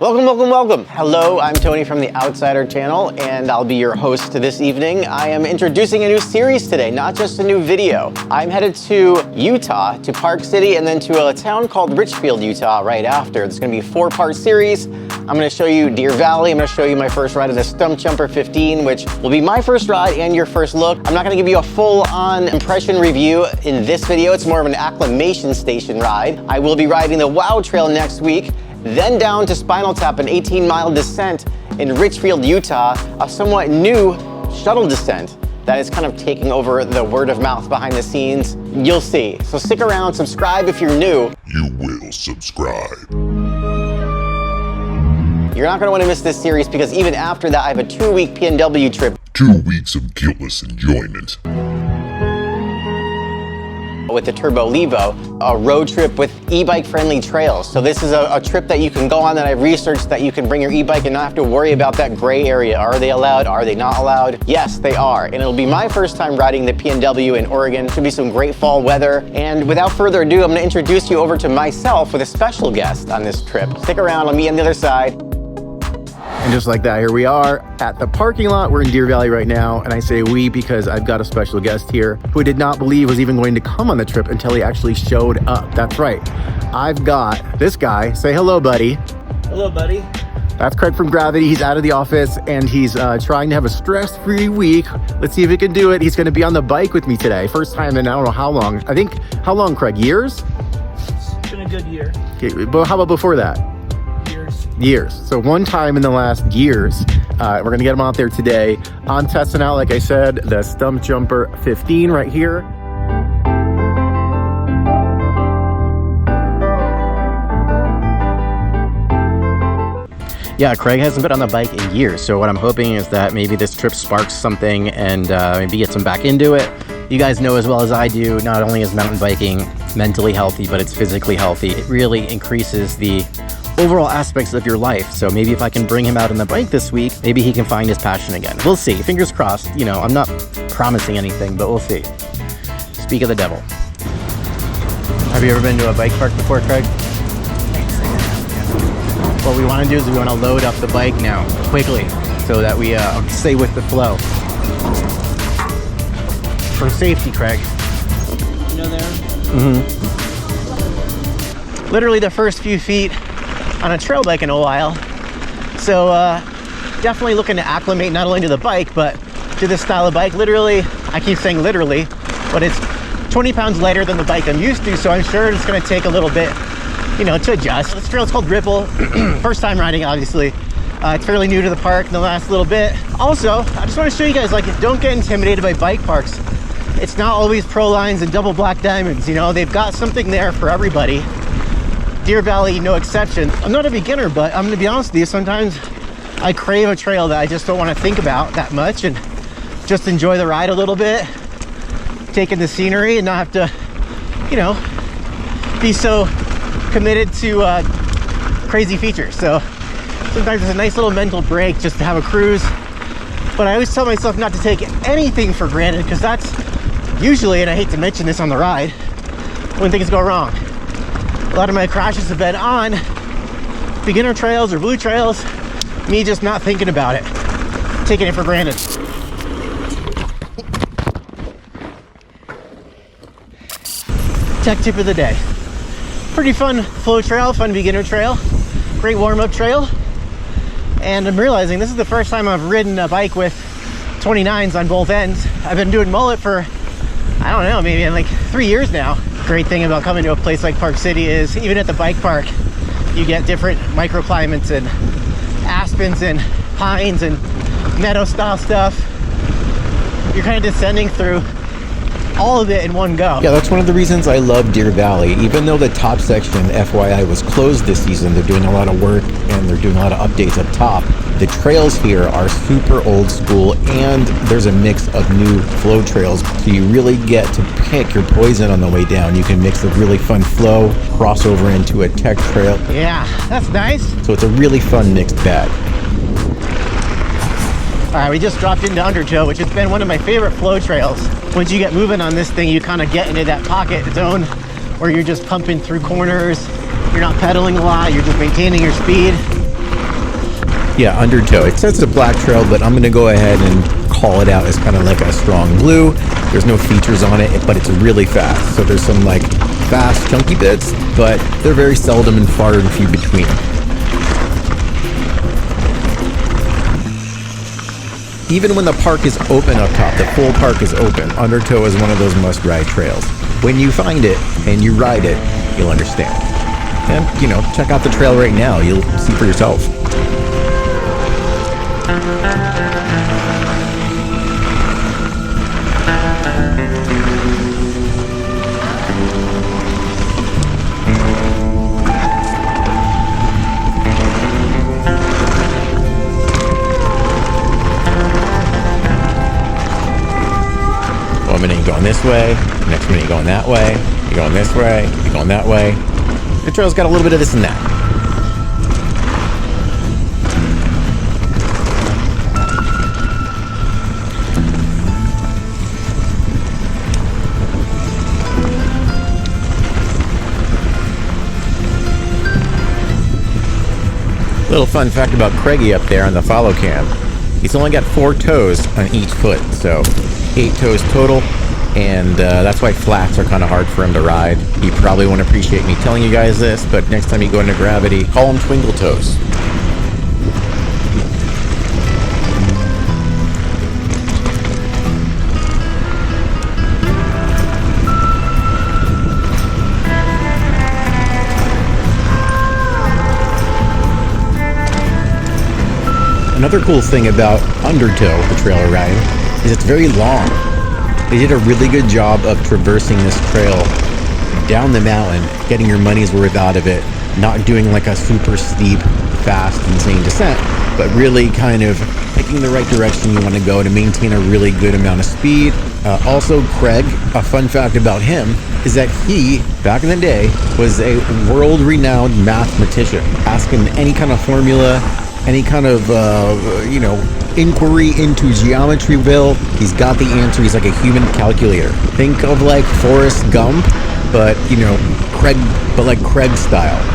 Welcome, welcome, welcome. Hello, I'm Tony from the Outsider channel, and I'll be your host this evening. I am introducing a new series today, not just a new video. I'm headed to Utah, to Park City, and then to a town called Richfield, Utah right after. It's gonna be a 4-part series. I'm gonna show you Deer Valley. I'm gonna show you my first ride of the Stumpjumper 15, which will be my first ride and your first look. I'm not gonna give you a full-on impression review in this video. It's more of an acclimation station ride. I will be riding the Wow Trail next week, then down to Spinal Tap, an 18-mile descent in Richfield, Utah, a somewhat new shuttle descent that is kind of taking over the word of mouth behind the scenes. You'll see. So stick around, subscribe if you're new. You will subscribe. You're not gonna wanna miss this series because even after that, I have a 2-week PNW trip. 2 weeks of guiltless enjoyment. With the Turbo Levo, a road trip with e-bike friendly trails. So this is a trip that you can go on that I've researched that you can bring your e-bike and not have to worry about that gray area. Are they allowed? Are they not allowed? Yes, they are. And it'll be my first time riding the PNW in Oregon. Should be some great fall weather. And without further ado, I'm gonna introduce you over to myself with a special guest on this trip. Stick around, I'll meet you on the other side. And just like that, here we are at the parking lot. We're in Deer Valley right now, and I say we because I've got a special guest here who I did not believe was even going to come on the trip until he actually showed up. That's right. I've got this guy. Say hello, buddy. Hello, buddy. That's Craig from Gravity. He's out of the office, and he's trying to have a stress-free week. Let's see if he can do it. He's going to be on the bike with me today. First time in I don't know how long. I think, how long, Craig? Years? It's been a good year. Okay, but how about before that? Years. So one time in the last years, we're gonna get him out there today. I'm testing out, like I said, the Stumpjumper 15 right here. Yeah, Craig hasn't been on the bike in years, so what I'm hoping is that maybe this trip sparks something and maybe gets him back into it. You guys know as well as I do, not only is mountain biking mentally healthy, but it's physically healthy. It really increases the overall aspects of your life. So maybe if I can bring him out on the bike this week, maybe he can find his passion again. We'll see. Fingers crossed. You know, I'm not promising anything, but we'll see. Speak of the devil. Have you ever been to a bike park before, Craig? What we want to do is we want to load up the bike now quickly so that we stay with the flow. For safety, Craig. You know there? Mm-hmm. Literally the first few feet on a trail bike in a while. So definitely looking to acclimate not only to the bike, but to this style of bike. Literally, I keep saying literally, but it's 20 pounds lighter than the bike I'm used to. So I'm sure it's gonna take a little bit, you know, to adjust. This trail is called Ripple. First time riding, obviously. It's fairly new to the park in the last little bit. Also, I just want to show you guys, like, don't get intimidated by bike parks. It's not always pro lines and double black diamonds. You know, they've got something there for everybody. Deer Valley, no exception. I'm not a beginner, but I'm gonna be honest with you, sometimes I crave a trail that I just don't want to think about that much and just enjoy the ride a little bit, taking the scenery and not have to, you know, be so committed to crazy features. So sometimes it's a nice little mental break just to have a cruise. But I always tell myself not to take anything for granted, because that's usually, and I hate to mention this on the ride, when things go wrong. A lot of my crashes have been on beginner trails or blue trails, me just not thinking about it, taking it for granted. Tech tip of the day. Pretty fun flow trail, fun beginner trail, great warm-up trail. And I'm realizing this is the first time I've ridden a bike with 29s on both ends. I've been doing mullet for, I don't know, maybe like 3 years now. Great thing about coming to a place like Park City is even at the bike park, you get different microclimates and aspens and pines and meadow style stuff. You're kind of descending through all of it in one go. Yeah, that's one of the reasons I love Deer Valley. Even though the top section, FYI, was closed this season, they're doing a lot of work and they're doing a lot of updates up top. The trails here are super old school, and there's a mix of new flow trails, so you really get to pick your poison on the way down. You can mix a really fun flow, cross over into a tech trail. Yeah, that's nice. So it's a really fun mixed bag. All right, we just dropped into Undertow, which has been one of my favorite flow trails. Once you get moving on this thing, you kind of get into that pocket zone where you're just pumping through corners. You're not pedaling a lot, you're just maintaining your speed. Yeah, Undertow. It says it's a black trail, but I'm gonna go ahead and call it out as kind of like a strong blue. There's no features on it, but it's really fast. So there's some like fast, chunky bits, but they're very seldom and far and few between. Even when the park is open up top, the full park is open, Undertow is one of those must-ride trails. When you find it and you ride it, you'll understand. And, you know, check out the trail right now. You'll see for yourself. One minute you're going this way, next minute you're going that way, you're going this way, you're going that way. The trail's got a little bit of this and that. Little fun fact about Craigie up there on the follow cam. He's only got 4 toes on each foot, so 8 toes total, and that's why flats are kind of hard for him to ride. He probably won't appreciate me telling you guys this, but next time you go into gravity, call him twinkle toes. Another cool thing about Undertow, the trailer ride, is it's very long. They did a really good job of traversing this trail down the mountain, getting your money's worth out of it, not doing like a super steep, fast, insane descent, but really kind of picking the right direction you want to go to maintain a really good amount of speed. Also, Craig, a fun fact about him is that he, back in the day, was a world-renowned mathematician. Ask him any kind of formula, any kind of, inquiry into Geometryville, he's got the answer. He's like a human calculator. Think of like Forrest Gump, but, Craig style.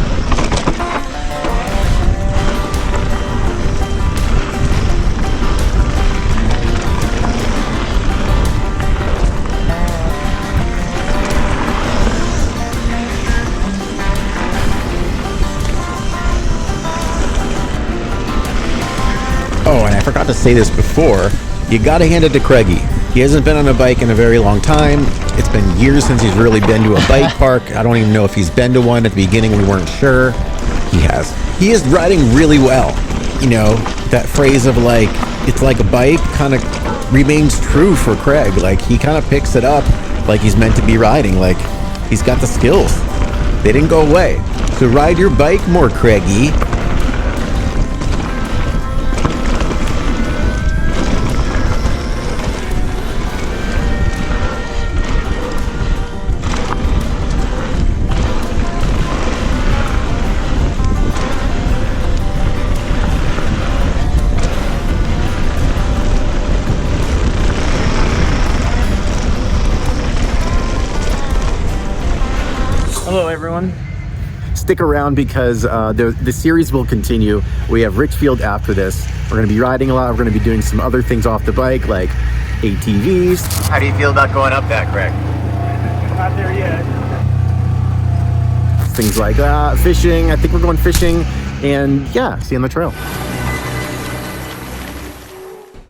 Oh, and I forgot to say this before, you gotta hand it to Craigie. He hasn't been on a bike in a very long time. It's been years since he's really been to a bike park. I don't even know if he's been to one. At the beginning, we weren't sure. He has. He is riding really well. You know, that phrase of like, it's like a bike kind of remains true for Craig. Like, he kind of picks it up like he's meant to be riding. Like, he's got the skills. They didn't go away. So ride your bike more, Craigie. Hello, everyone. Stick around because the series will continue. We have Richfield after this. We're going to be riding a lot. We're going to be doing some other things off the bike, like ATVs. How do you feel about going up that, Craig? Not there yet. Things like fishing. I think we're going fishing. And yeah, see you on the trail.